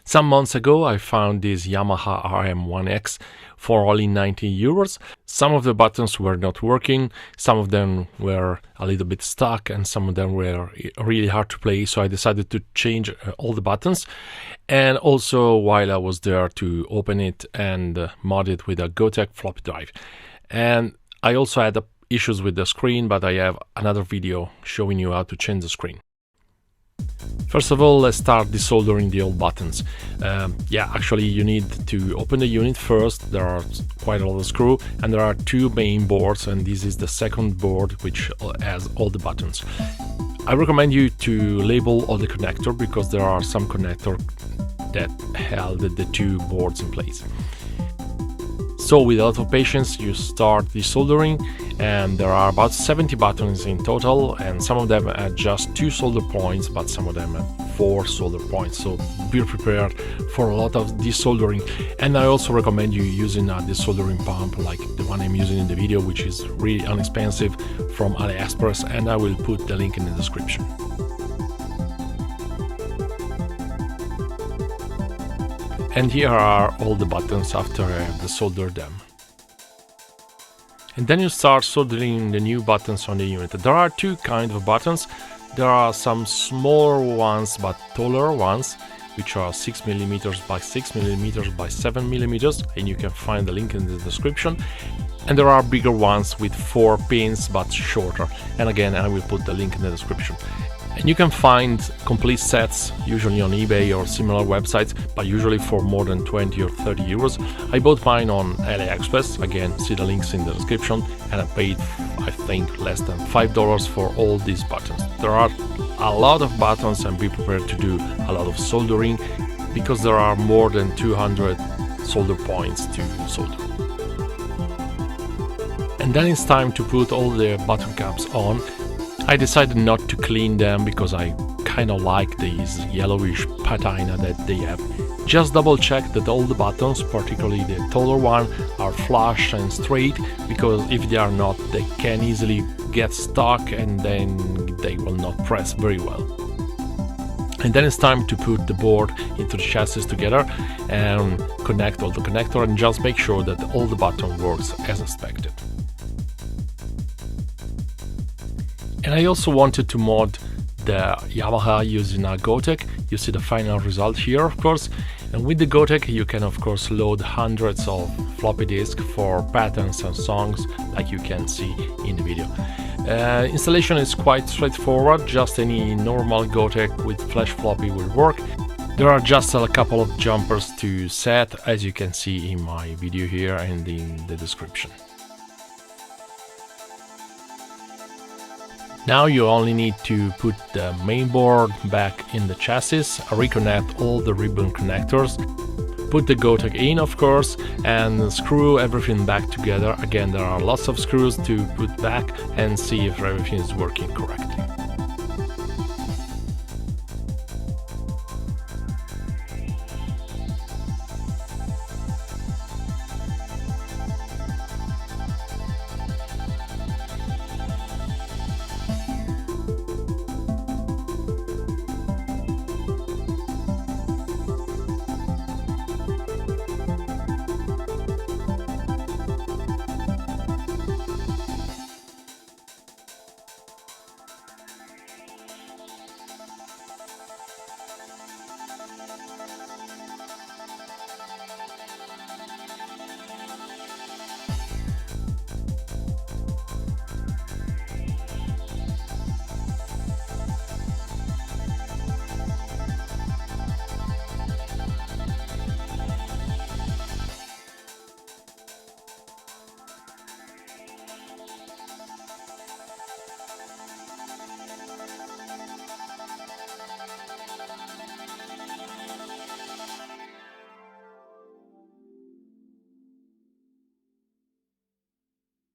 Some months ago I found this Yamaha RM1-X for only 90 euros. Some of the buttons were not working, some of them were a little bit stuck, and some of them were really hard to play, so I decided to change all the buttons. And also, while I was there, to open it and mod it with a Gotek floppy drive. And I also had issues with the screen, but I have another video showing you how to change the screen. First of all, let's start desoldering the old buttons. Actually you need to open the unit first. There are quite a lot of screws, and there are two main boards, and this is the second board which has all the buttons. I recommend you to label all the connector, because there are some connector that held the two boards in place. So with a lot of patience you start desoldering, and there are about 70 buttons in total, and some of them have just 2 solder points, but some of them have 4 solder points, so be prepared for a lot of desoldering. And I also recommend you using a desoldering pump like the one I'm using in the video, which is really inexpensive, from AliExpress, and I will put the link in the description. And here are all the buttons after I have desoldered them. And then you start soldering the new buttons on the unit. There are two kinds of buttons. There are some smaller ones but taller ones, which are 6mm by 6mm by 7mm, and you can find the link in the description. And there are bigger ones with 4 pins but shorter, and again I will put the link in the description. And you can find complete sets usually on eBay or similar websites, but usually for more than 20 or 30 euros. I bought mine on AliExpress, again see the links in the description, and I paid I think less than $5 for all these buttons. There are a lot of buttons, and be prepared to do a lot of soldering, because there are more than 200 solder points to solder. And then it's time to put all the button caps on. I decided not to clean them because I kind of like these yellowish patina that they have. Just double check that all the buttons, particularly the taller one, are flush and straight, because if they are not, they can easily get stuck and then they will not press very well. And then it's time to put the board into the chassis together and connect all the connector, and just make sure that all the button works as expected. And I also wanted to mod the Yamaha using a Gotek. You see the final result here, of course. And with the Gotek you can of course load hundreds of floppy disks for patterns and songs, like you can see in the video. Installation is quite straightforward, just any normal Gotek with flash floppy will work. There are just a couple of jumpers to set, as you can see in my video here and in the description. Now you only need to put the main board back in the chassis, reconnect all the ribbon connectors, put the Gotek in of course, and screw everything back together. Again, there are lots of screws to put back, and see if everything is working correctly.